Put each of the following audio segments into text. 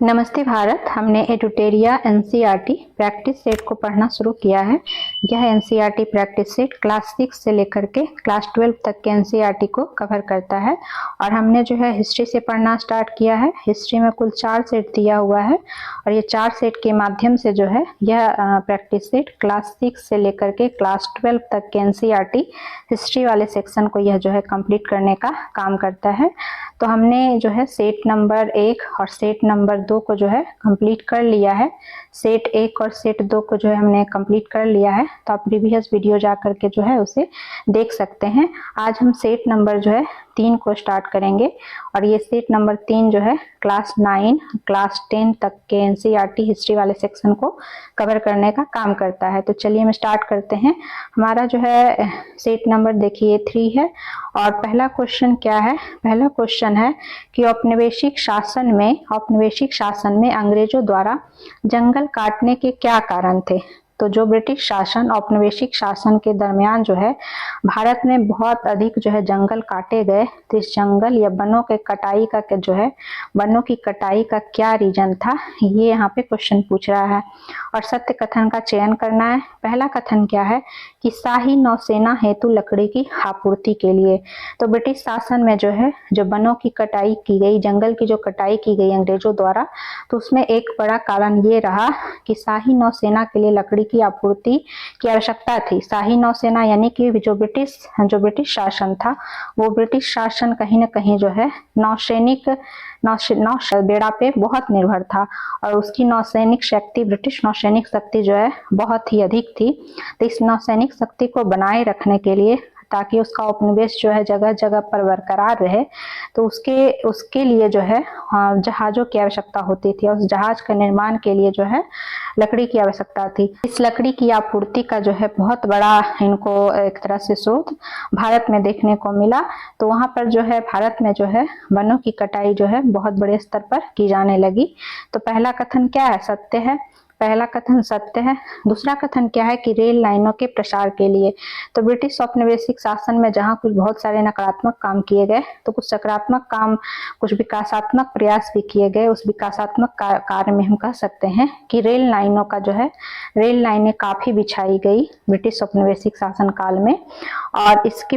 नमस्ते भारत। हमने एडुटेरिया NCERT practice set को पढ़ना शुरू किया है। यह एनसीईआरटी प्रैक्टिस सेट क्लास 6 से लेकर के क्लास 12 तक के एनसीईआरटी को कवर करता है और हमने जो है हिस्ट्री से पढ़ना स्टार्ट किया है। हिस्ट्री में कुल 4 सेट दिया हुआ है और ये 4 सेट के माध्यम से जो है यह प्रैक्टिस सेट क्लास 6 से लेकर के क्लास 12 तक के एनसीईआरटी हिस्ट्री वाले सेक्शन को यह जो है कंप्लीट करने का काम करता है। तो हमने जो है सेट नंबर 1 और सेट नंबर 2 को जो है कंप्लीट कर लिया है। सेट 1 और सेट 2 को जो है हमने कंप्लीट कर लिया है, तो आप प्रीवियस वीडियो जा करके जो है उसे देख सकते हैं। आज हम सेट नंबर जो है 3 को स्टार्ट करेंगे और ये सेट नंबर 3 जो है क्लास 9 क्लास 10 तक के एनसीईआरटी हिस्ट्री वाले सेक्शन को कवर करने का काम करता है। तो चलिए हम स्टार्ट करते हैं। हमारा जो है सेट नंबर देखिए 3 है और पहला क्वेश्चन क्या है? पहला क्वेश्चन है कि औपनिवेशिक शासन में अंग्रेजों द्वारा जंगल काटने के क्या कारण थे। तो जो ब्रिटिश शासन औपनिवेशिक शासन के दरमियान जो है भारत में बहुत अधिक जो है जंगल काटे गए, तो इस जंगल या वनों के कटाई का जो है वनों की कटाई का क्या रीजन था, ये यहाँ पे क्वेश्चन पूछ रहा है और सत्य कथन का चयन करना है। पहला कथन क्या है कि शाही नौसेना हेतु लकड़ी की आपूर्ति के लिए। तो ब्रिटिश शासन में जो है जो वनों की कटाई की गई, जंगल की जो कटाई की गई अंग्रेजों द्वारा, तो उसमें एक बड़ा कारण ये रहा कि शाही नौसेना के लिए लकड़ी की आपूर्ति की आवश्यकता थी। शाही नौसेना यानी कि जो ब्रिटिश शासन था, वो ब्रिटिश शासन कहीं ना कहीं जो है नौसैनिक बेड़ा पे बहुत निर्भर था और उसकी नौसैनिक शक्ति, ब्रिटिश नौसैनिक शक्ति जो है बहुत ही अधिक थी। तो इस नौसैनिक शक्ति को बनाए रखने के लिए, ताकि उसका उपनिवेश जो है जगह जगह पर बरकरार रहे, तो उसके लिए जो है जहाजों की आवश्यकता होती थी और उस जहाज के निर्माण के लिए जो है लकड़ी की आवश्यकता थी। इस लकड़ी की आपूर्ति का जो है बहुत बड़ा इनको एक तरह से शोध भारत में देखने को मिला। तो वहां पर जो है भारत में जो है वनों की कटाई जो है बहुत बड़े स्तर पर की जाने लगी। तो पहला कथन क्या है? सत्य है। पहला कथन सत्य है। दूसरा कथन क्या है कि रेल लाइनों के प्रसार के लिए। तो ब्रिटिश औपनिवेशिक शासन में जहां कुछ बहुत सारे नकारात्मक काम किए गए, तो कुछ सकारात्मक काम, कुछ विकासात्मक प्रयास भी किए गए। उस विकासात्मक कार्य में हम कह सकते हैं कि रेल लाइनों का जो है रेल लाइनें काफी बिछाई गई ब्रिटिश औपनिवेशिक शासन काल में और इसके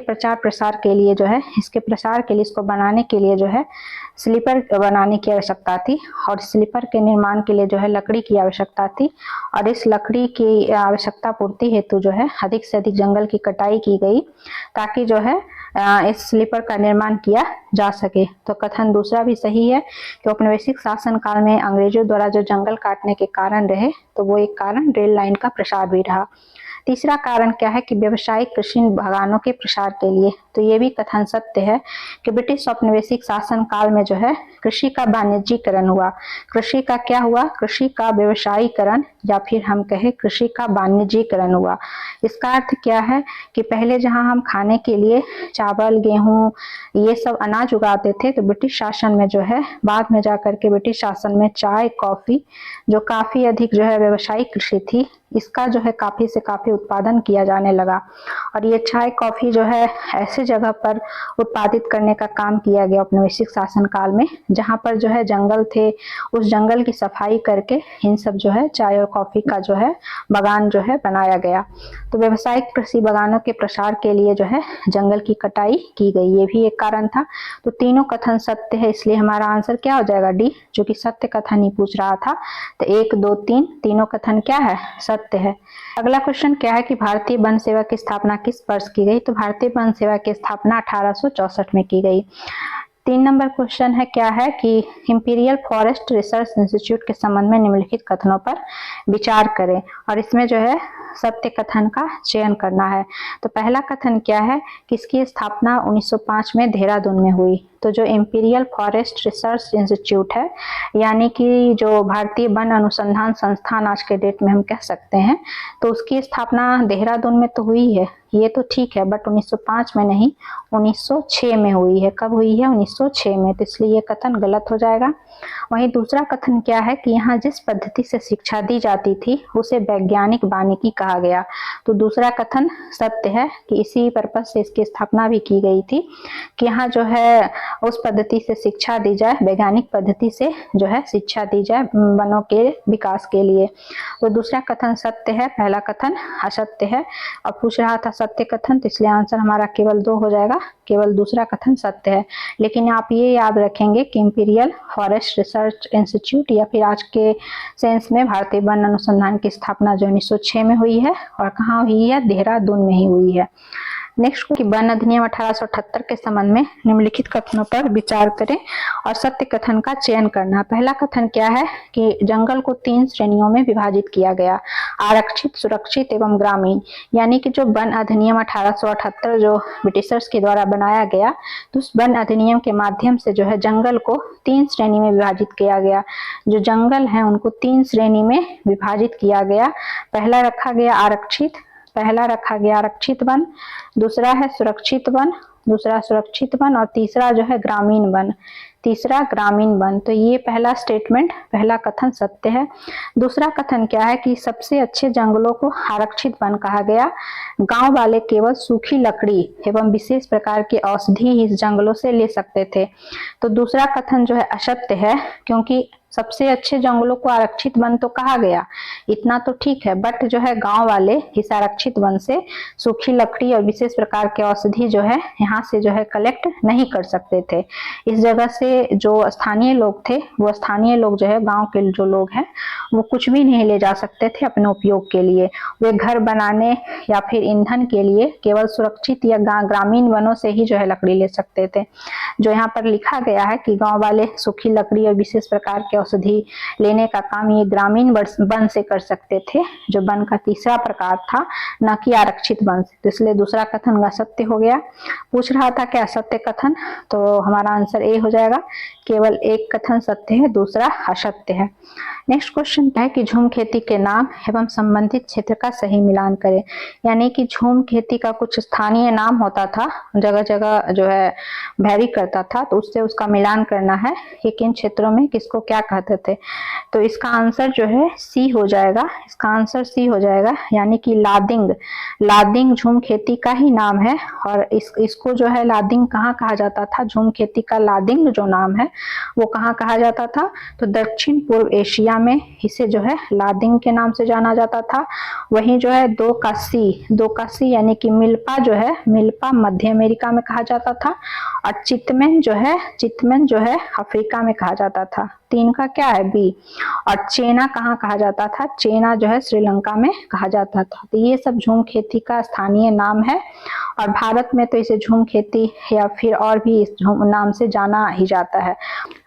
प्रचार प्रसार के लिए जो है इसको बनाने के लिए जो है स्लीपर बनाने की आवश्यकता थी और स्लीपर के निर्माण के लिए जो है लकड़ी की आवश्यकता थी और इस लकड़ी की आवश्यकता पूर्ति हेतु जो है अधिक से अधिक जंगल की कटाई की गई, ताकि जो है इस स्लीपर का निर्माण किया जा सके। तो कथन दूसरा भी सही है कि औपनिवेशिक शासन काल में अंग्रेजों द्वारा जो जंगल काटने के कारण रहे, तो वो एक कारण रेल लाइन का प्रसार भी रहा। तीसरा कारण क्या है कि व्यावसायिक कृषि बागानों के प्रसार के लिए। तो ये भी कथन सत्य है कि ब्रिटिश औपनिवेशिक शासन काल में जो है कृषि का वाणिज्यीकरण हुआ। कृषि का क्या हुआ? कृषि का व्यवसायीकरण या फिर हम कहें कृषि का वाणिज्यीकरण हुआ। इसका अर्थ क्या है कि पहले जहां हम खाने के लिए चावल, गेहूं, ये सब अनाज उगाते थे, तो ब्रिटिश शासन में जो है बाद में जाकर के ब्रिटिश शासन में चाय, कॉफी, जो काफी अधिक जो है व्यवसायिक कृषि थी, इसका जो है काफी से काफी उत्पादन किया जाने लगा और ये चाय, कॉफी जो है ऐसे जगह पर उत्पादित करने का काम किया गया औपनिवेशिक शासन काल में, जहां पर जो है जंगल थे, उस जंगल की सफाई करके इन सब जो है चाय और कॉफी का जो है बागान जो है बनाया गया। तो व्यावसायिक कृषि बागानों के प्रसार के लिए जो है जंगल की कटाई की गई, ये भी एक कारण था। तो तीनों कथन सत्य है, इसलिए हमारा आंसर क्या हो जाएगा? डी, जो कि सत्य कथन ही पूछ रहा था। तो 1, 2, 3 तीनों कथन क्या है? सत्य है। अगला क्वेश्चन क्या है कि भारतीय वन सेवा की स्थापना किस वर्ष की गई। तो भारतीय वन सेवा की स्थापना 1864 में की गई। 3 नंबर क्वेश्चन है क्या है कि इंपीरियल फॉरेस्ट रिसर्च इंस्टीट्यूट के संबंध में निम्नलिखित कथनों पर विचार करें और इसमें जो है सत्य कथन का चयन करना है। तो पहला कथन क्या है कि इसकी स्थापना 1905 में देहरादून में हुई। तो जो इंपीरियल फॉरेस्ट रिसर्च इंस्टीट्यूट है, यानी कि जो भारतीय वन अनुसंधान संस्थान आज के डेट में हम कह सकते हैं, तो उसकी स्थापना देहरादून में तो हुई है, ये तो ठीक है, बट 1905 में नहीं, 1906 में हुई है। कब हुई है? 1906 में। तो इसलिए ये कथन गलत हो जाएगा। वहीं दूसरा कथन क्या है कि यहाँ जिस पद्धति से शिक्षा दी जाती थी उसे वैज्ञानिक वानिकी कहा गया। तो दूसरा कथन सत्य है कि इसी पर्पज से इसकी स्थापना भी की गई थी कि यहाँ जो है उस पद्धति से शिक्षा दी जाए, वैज्ञानिक पद्धति से जो है शिक्षा दी जाए वनों के विकास के लिए। तो दूसरा कथन सत्य है, पहला कथन असत्य है। और पूछ रहा था सत्य कथन, तो इसलिए आंसर हमारा केवल 2 हो जाएगा, केवल दूसरा कथन सत्य है। लेकिन आप ये याद रखेंगे कि इंपीरियल फॉरेस्ट रिसर्च इंस्टीट्यूट या फिर आज के सेंस में भारतीय वन अनुसंधान की स्थापना जो 1906 में हुई है, और कहाँ हुई है, देहरादून में ही हुई है। नेक्स्ट कि वन अधिनियम 1878 के संबंध में निम्नलिखित कथनों पर विचार करें और सत्य कथन का चयन करना। पहला कथन क्या है कि जंगल को 3 श्रेणियों में विभाजित किया गया, आरक्षित, सुरक्षित एवं ग्रामीण। यानी कि जो वन अधिनियम 1878 जो ब्रिटिशर्स के द्वारा बनाया गया, तो उस वन अधिनियम के माध्यम से जो है जंगल को 3 श्रेणी में विभाजित किया गया। जो जंगल है उनको 3 श्रेणी में विभाजित किया गया। पहला रखा गया आरक्षित वन, दूसरा है सुरक्षित वन, और तीसरा जो है ग्रामीण वन। तो ये पहला स्टेटमेंट, पहला कथन सत्य है। दूसरा कथन क्या है कि सबसे अच्छे जंगलों को आरक्षित वन कहा गया। गांव वाले केवल सूखी लकड़ी एवं विशेष प्रकार की औषधि इस जंगलों से ले सकते थे। तो दूसरा कथन जो है असत्य है, क्योंकि सबसे अच्छे जंगलों को आरक्षित वन तो कहा गया, इतना तो ठीक है, बट जो है गांव वाले इस आरक्षित वन से सूखी लकड़ी और विशेष प्रकार के औषधि जो है यहाँ से जो है कलेक्ट नहीं कर सकते थे। इस जगह से जो स्थानीय लोग थे, वो स्थानीय लोग जो है गांव के जो लोग हैं वो कुछ भी नहीं ले जा सकते थे अपने उपयोग के लिए। वे घर बनाने या फिर ईंधन के लिए केवल सुरक्षित या ग्रामीण वनों से ही जो है लकड़ी ले सकते थे। जो यहाँ पर लिखा गया है कि गांव वाले सूखी लकड़ी और विशेष प्रकार के औषधि लेने का काम ये ग्रामीण वन से कर सकते थे, जो वन का तीसरा प्रकार था, न कि आरक्षित वन से। तो इसलिए दूसरा कथन असत्य हो गया। पूछ रहा था क्या असत्य कथन, तो हमारा आंसर ए हो जाएगा, केवल एक कथन सत्य है, दूसरा असत्य है। नेक्स्ट क्वेश्चन क्या है कि झूम खेती के नाम एवं संबंधित क्षेत्र का सही मिलान करें। यानी कि झूम खेती का कुछ स्थानीय नाम होता था, जगह जगह जो है वैरी करता था, तो उससे उसका मिलान करना है कि किन क्षेत्रों में किसको क्या कहते थे। तो इसका आंसर जो है सी हो जाएगा, यानी कि लादिंग झूम खेती का ही नाम है। और इसको जो है लादिंग कहाँ कहा जाता था, झूम खेती का लादिंग जो नाम है वो कहाँ कहा जाता था, तो दक्षिण पूर्व एशिया में इसे जो है लादिंग के नाम से जाना जाता था। वहीं जो है दो कासी यानी कि मिल्पा मध्य अमेरिका में कहा जाता था। और चितमेन जो है अफ्रीका में कहा जाता था। 3 का क्या है, बी। और चेना कहाँ कहा जाता था, चेना जो है श्रीलंका में कहा जाता था। तो ये सब झूम खेती का स्थानीय नाम है, और भारत में तो इसे झूम खेती या फिर और भी इस झूम नाम से जाना ही जाता है।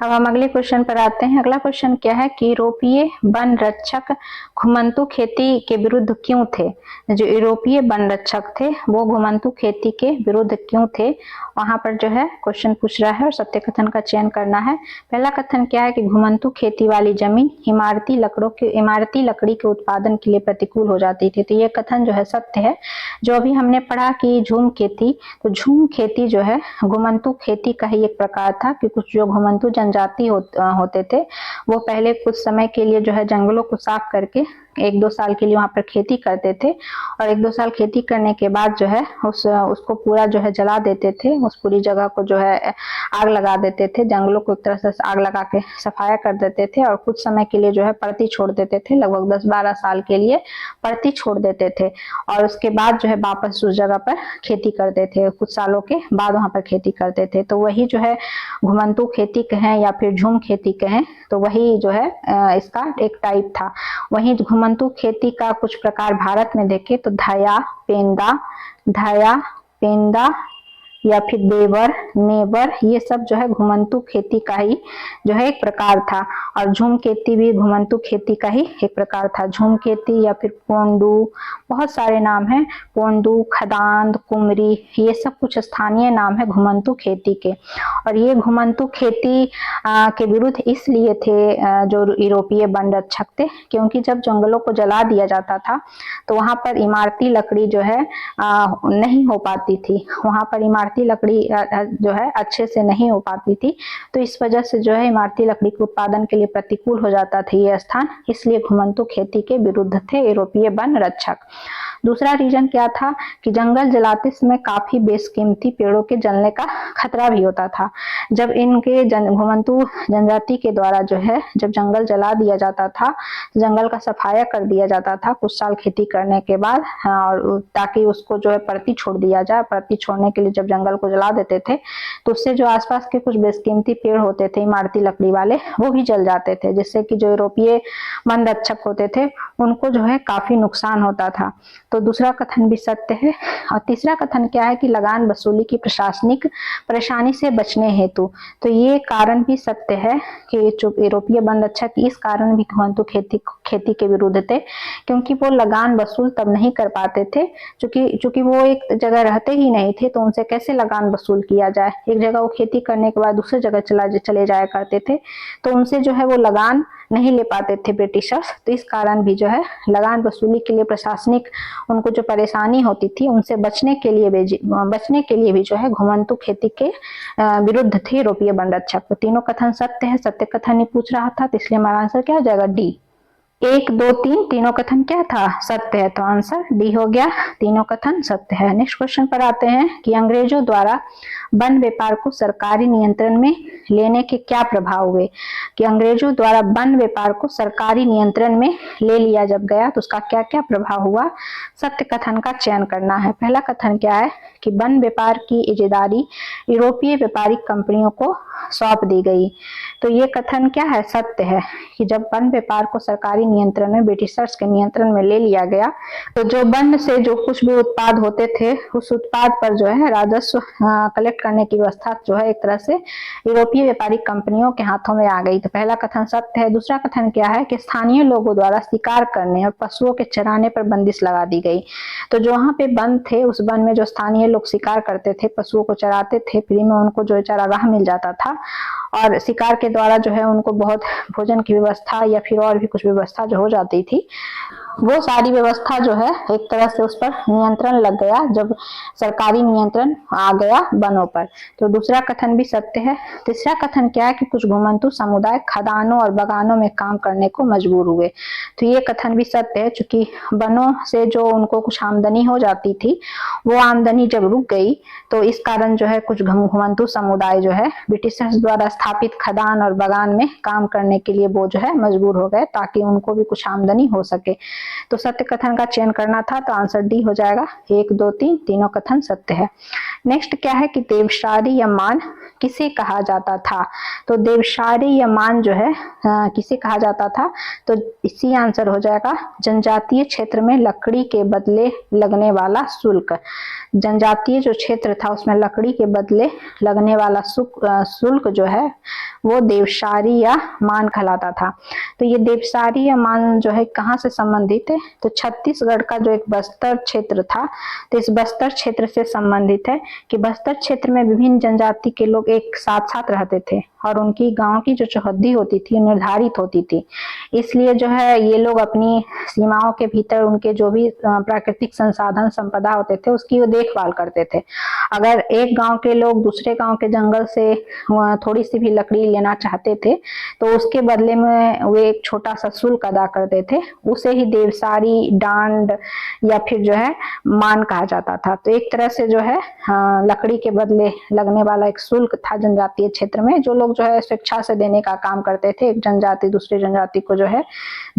अब हम अगले क्वेश्चन पर आते हैं। अगला क्वेश्चन क्या है कि यूरोपीय वन रक्षक घुमंतू खेती के विरुद्ध क्यों थे। जो यूरोपीय वन रक्षक थे वो घुमंतू खेती के विरुद्ध क्यों थे, वहां पर जो है क्वेश्चन पूछ रहा है और सत्य कथन का चयन करना है। पहला कथन क्या है कि घुमंतू खेती वाली जमीन इमारती लकड़ी के उत्पादन के लिए प्रतिकूल हो जाती थी। तो ये कथन जो है सत्य है। जो अभी हमने पढ़ा कि झूम खेती जो है घुमंतू खेती का ही एक प्रकार था, कि कुछ जो घुमंतू जनजाति होते थे वो पहले कुछ समय के लिए जो है जंगलों को साफ करके 1-2 साल के लिए वहां पर खेती करते थे, और 1-2 साल खेती करने के बाद जो है उसको पूरा जो है जला देते थे, उस पूरी जगह को जो है आग लगा देते थे, जंगलों को एक तरह से आग लगा के सफाया कर देते थे, और कुछ समय के लिए जो है पड़ती छोड़ देते थे, लगभग 10-12 साल के लिए पड़ती छोड़ देते थे, और उसके बाद जो है वापस उस जगह पर खेती करते थे, कुछ सालों के बाद वहां पर खेती करते थे। तो वही जो है घुमंतू खेती कहें या फिर झूम खेती कहें, तो वही जो है इसका एक टाइप था। वही घुमंतू खेती का कुछ प्रकार भारत में देखें तो धाया, पेंदा या फिर देवर, नेबर, ये सब जो है घुमंतू खेती का ही जो है एक प्रकार था। और झूम खेती भी घुमंतू खेती का ही एक प्रकार था। झूम खेती या फिर पोंडू, बहुत सारे नाम हैं, पोंडू, खदांद, कुमरी, ये सब कुछ स्थानीय नाम है घुमंतू खेती के। और ये घुमंतू खेती के विरुद्ध इसलिए थे जो यूरोपीय वन रक्षक थे, क्योंकि जब जंगलों को जला दिया जाता था तो वहां पर इमारती लकड़ी जो है नहीं हो पाती थी, वहां पर इमारती लकड़ी जो है अच्छे से नहीं हो पाती थी। तो इस वजह से जो है इमारती लकड़ी के उत्पादन के लिए प्रतिकूल हो जाता था ये स्थान, इसलिए घुमंतू खेती के विरुद्ध थे यूरोपीय वन रक्षक। दूसरा रीजन क्या था कि जंगल जलाते समय काफी बेशकीमती पेड़ों के जलने का खतरा भी होता था। जब इनके घुमंतू जनजाति के द्वारा जो है जब जंगल जला दिया जाता था, जंगल का सफाया कर दिया जाता था कुछ साल खेती करने के बाद, और ताकि उसको जो है परती छोड़ दिया जाए। परती छोड़ने के लिए जब जंगल को जला देते थे तो उससे जो आसपास के कुछ बेशकीमती पेड़ होते थे इमारती लकड़ी वाले, वो भी जल जाते थे, जिससे कि जो यूरोपीय वन रक्षक होते थे उनको जो है काफी नुकसान होता था। तो दूसरा कथन भी सत्य है। और तीसरा कथन क्या है कि लगान वसूली की प्रशासनिक परेशानी से बचने हेतु, तो ये कारण भी सत्य है कि यूरोपीय वन रक्षक इस कारण भी घुमंतू खेती के विरुद्ध थे, क्योंकि वो लगान वसूल तब नहीं कर पाते थे, चूंकि वो एक जगह रहते ही नहीं थे, तो उनसे कैसे लगान वसूल किया जाए। एक जगह वो खेती करने के बाद दूसरी जगह चले जाया करते थे, तो उनसे जो है वो लगान नहीं ले पाते थे ब्रिटिशर्स। तो इस कारण भी जो है लगान वसूली के लिए प्रशासनिक उनको जो परेशानी होती थी उनसे बचने के लिए भी जो है घुमंतू खेती के विरुद्ध थे यूरोपीय वन रक्षक। तो तीनों कथन सत्य है, सत्य कथन ही पूछ रहा था, तो इसलिए हमारा आंसर क्या हो जाएगा? डी। 1, 2, 3 तीनों कथन क्या था? सत्य है, तो आंसर डी हो गया, तीनों कथन सत्य है। नेक्स्ट क्वेश्चन पर आते हैं कि अंग्रेजों द्वारा वन व्यापार को सरकारी नियंत्रण में लेने के क्या प्रभाव हुए। कि अंग्रेजों द्वारा वन व्यापार को सरकारी नियंत्रण में ले लिया जब गया तो उसका क्या क्या प्रभाव हुआ। सत्य कथन का चयन करना है। पहला कथन क्या है कि वन व्यापार की इजारादारी यूरोपीय व्यापारिक कंपनियों को सौंप दी गई। तो ये कथन क्या है? सत्य है कि जब वन व्यापार को सरकारी नियंत्रण में, ब्रिटिशर्स के नियंत्रण में ले लिया गया, तो जो वन से जो कुछ भी उत्पाद होते थे उस उत्पाद पर जो है राजस्व कलेक्ट करने की व्यवस्था जो है एक तरह से यूरोपीय व्यापारिक कंपनियों के हाथों में आ गई। तो पहला कथन सत्य है। दूसरा कथन क्या है कि स्थानीय लोगों द्वारा शिकार करने और पशुओं के चराने पर बंदिश लगा दी गई। तो जो वहां पे वन थे उस वन में जो स्थानीय लोग शिकार करते थे, पशुओं को चराते थे, फ्री में उनको जो चारागाह मिल जाता था, और शिकार के द्वारा जो है उनको बहुत भोजन की व्यवस्था या फिर और भी कुछ व्यवस्था जो हो जाती थी, वो सारी व्यवस्था जो है एक तरह से उस पर नियंत्रण लग गया जब सरकारी नियंत्रण आ गया वनों पर। तो दूसरा कथन भी सत्य है। तीसरा कथन क्या है कि कुछ घुमंतू समुदाय खदानों और बागानों में काम करने को मजबूर हुए। तो ये कथन भी सत्य है, क्योंकि वनों से जो उनको कुछ आमदनी हो जाती थी वो आमदनी जब रुक गई तो इस कारण जो है कुछ घुमंतू समुदाय जो है ब्रिटिशर्स द्वारा स्थापित खदान और बागान में काम करने के लिए वो जो है मजबूर हो गए, ताकि उनको भी कुछ आमदनी हो सके। तो सत्य कथन का चयन करना था, तो आंसर डी हो जाएगा। 1, 2, 3 तीनों कथन सत्य है। नेक्स्ट क्या है कि देवशारी या मान किसे कहा जाता था। तो देवशारी या मान जो है किसे कहा जाता था, तो इसी आंसर हो जाएगा जनजातीय क्षेत्र में लकड़ी के बदले लगने वाला शुल्क। जनजातीय जो क्षेत्र था उसमें लकड़ी के बदले लगने वाला शुल्क जो है वो देवशारी या मान कहलाता था। तो ये देवशारी या मान जो है कहाँ से संबंधित है, तो छत्तीसगढ़ का जो एक बस्तर क्षेत्र था, तो इस बस्तर क्षेत्र से संबंधित है कि बस्तर क्षेत्र में विभिन्न जनजाति के लोग एक साथ साथ रहते थे और उनकी गांव की जो चौहद्दी होती थी निर्धारित होती थी। इसलिए जो है ये लोग अपनी सीमाओं के भीतर उनके जो भी प्राकृतिक संसाधन संपदा होते थे उसकी वो देखभाल करते थे। अगर एक गांव के लोग दूसरे गांव के जंगल से थोड़ी सी भी लकड़ी लेना चाहते थे तो उसके बदले में वे एक छोटा सा शुल्क अदा करते थे, उसे ही देवसारी, डांड या फिर जो है मान कहा जाता था। तो एक तरह से जो है लकड़ी के बदले लगने वाला एक शुल्क था जनजातीय क्षेत्र में, जो लोग जो है स्वेच्छा से देने का काम करते थे, एक जनजाति दूसरी जनजाति को जो है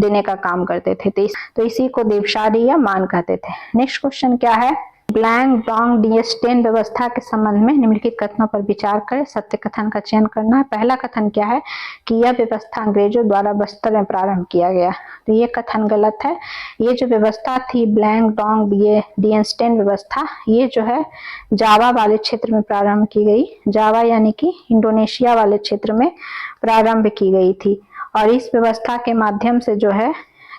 देने का काम करते थे। तो इसी को देवशारी या मान कहते थे। नेक्स्ट क्वेश्चन क्या है, ब्लैंक डोंग डिएस्टेन व्यवस्था के संबंध में निम्नलिखित कथनों पर विचार करें। सत्य कथन का चयन करना है। पहला कथन क्या है कि यह व्यवस्था अंग्रेजों द्वारा बस्तर में प्रारंभ किया गया। तो ये कथन गलत है। ये जो व्यवस्था थी ब्लैंक डोंग डिएस्टेन व्यवस्था, ये जो है जावा वाले क्षेत्र में प्रारंभ की गई। जावा यानी कि इंडोनेशिया वाले क्षेत्र में प्रारंभ की गई थी, और इस व्यवस्था के माध्यम से जो है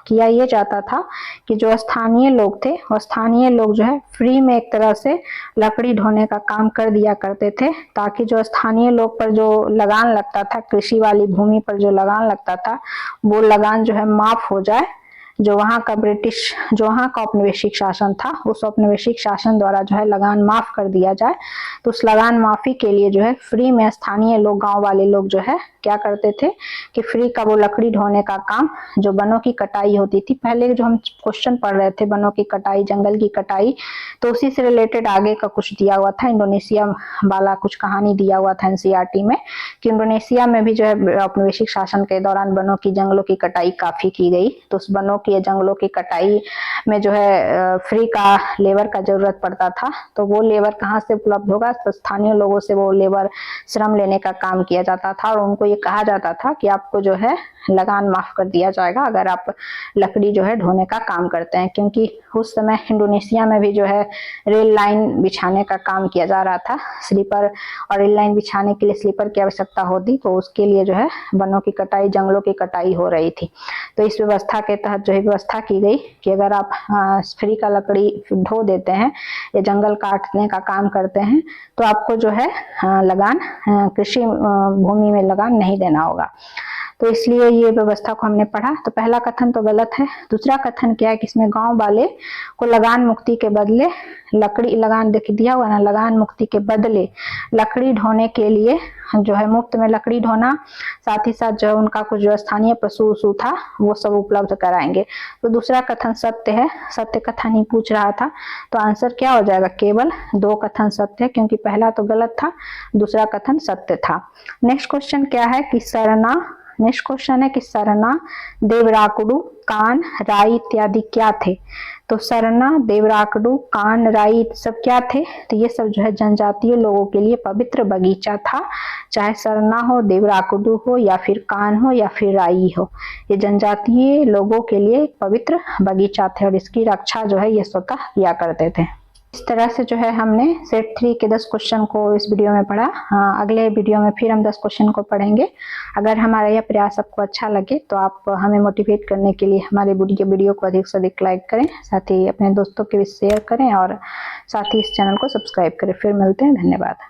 किया ये जाता था कि जो स्थानीय लोग थे वो स्थानीय लोग जो है फ्री में एक तरह से लकड़ी ढोने का काम कर दिया करते थे, ताकि जो स्थानीय लोग पर जो लगान लगता था, कृषि वाली भूमि पर जो लगान लगता था, वो लगान जो है माफ हो जाए, जो वहाँ का औपनिवेशिक शासन था, उस औपनिवेशिक शासन द्वारा जो है लगान माफ कर दिया जाए। तो उस लगान माफी के लिए जो है फ्री में स्थानीय लोग, गांव वाले लोग जो है क्या करते थे कि फ्री का वो लकड़ी ढोने का काम, जो वनों की कटाई होती थी, पहले जो हम क्वेश्चन पढ़ रहे थे वनों की कटाई, जंगल की कटाई, तो उसी से रिलेटेड आगे का कुछ दिया हुआ था, इंडोनेशिया वाला कुछ कहानी दिया हुआ था एनसीईआरटी में कि इंडोनेशिया में भी जो है औपनिवेशिक शासन के दौरान वनों की, जंगलों की कटाई काफी की गई। तो उस वनों की, जंगलों की कटाई में जो है फ्री का लेबर का जरूरत पड़ता था। तो वो लेबर कहाँ से उपलब्ध होगा? तो स्थानीय लोगों से वो लेबर श्रम लेने का काम किया जाता था और उनको ये कहा जाता था कि आपको जो है लगान माफ कर दिया जाएगा अगर आप लकड़ी जो है ढोने का काम करते हैं, क्योंकि उस समय इंडोनेशिया में भी जो है रेल लाइन बिछाने का काम किया जा रहा था। स्लीपर, और रेल लाइन बिछाने के लिए स्लीपर की आवश्यकता होती, तो उसके लिए जो है वनों की कटाई, जंगलों की कटाई हो रही थी। तो इस व्यवस्था के तहत जो है व्यवस्था की गई कि अगर आप फ्री का लकड़ी ढो देते हैं या जंगल काटने का काम करते हैं तो आपको जो है लगान, कृषि भूमि में लगान नहीं देना होगा। तो इसलिए ये व्यवस्था को हमने पढ़ा। तो पहला कथन तो गलत है। दूसरा कथन क्या है कि इसमें गांव वाले को लगान मुक्ति के बदले लकड़ी, लगान देख दिया हुआ ना, लगान मुक्ति के बदले लकड़ी ढोने के लिए जो है मुफ्त में लकड़ी ढोना, साथ ही साथ जो है उनका कुछ जो स्थानीय पशु था वो सब उपलब्ध कराएंगे। तो दूसरा कथन सत्य है, सत्य कथन ही पूछ रहा था। तो आंसर क्या हो जाएगा? केवल 2 कथन सत्य है, क्योंकि पहला तो गलत था, दूसरा कथन सत्य था। नेक्स्ट क्वेश्चन क्या है कि नेक्स्ट क्वेश्चन है कि सरना, देवराकुडू, कान, राई इत्यादि क्या थे? तो सरना, देवराकुडू, कान, राई सब क्या थे? तो ये सब जो है जनजातीय लोगों के लिए पवित्र बगीचा था। चाहे सरना हो, देवराकुडू हो, या फिर कान हो, या फिर राई हो, ये जनजातीय लोगों के लिए पवित्र बगीचा थे और इसकी रक्षा जो है ये स्वतः किया करते थे। इस तरह से जो है हमने सेट 3 के 10 क्वेश्चन को इस वीडियो में पढ़ा। अगले वीडियो में फिर हम 10 क्वेश्चन को पढ़ेंगे। अगर हमारा यह प्रयास आपको अच्छा लगे तो आप हमें मोटिवेट करने के लिए हमारे वीडियो को अधिक से अधिक लाइक करें, साथ ही अपने दोस्तों के भी शेयर करें और साथ ही इस चैनल को सब्सक्राइब करें। फिर मिलते हैं, धन्यवाद।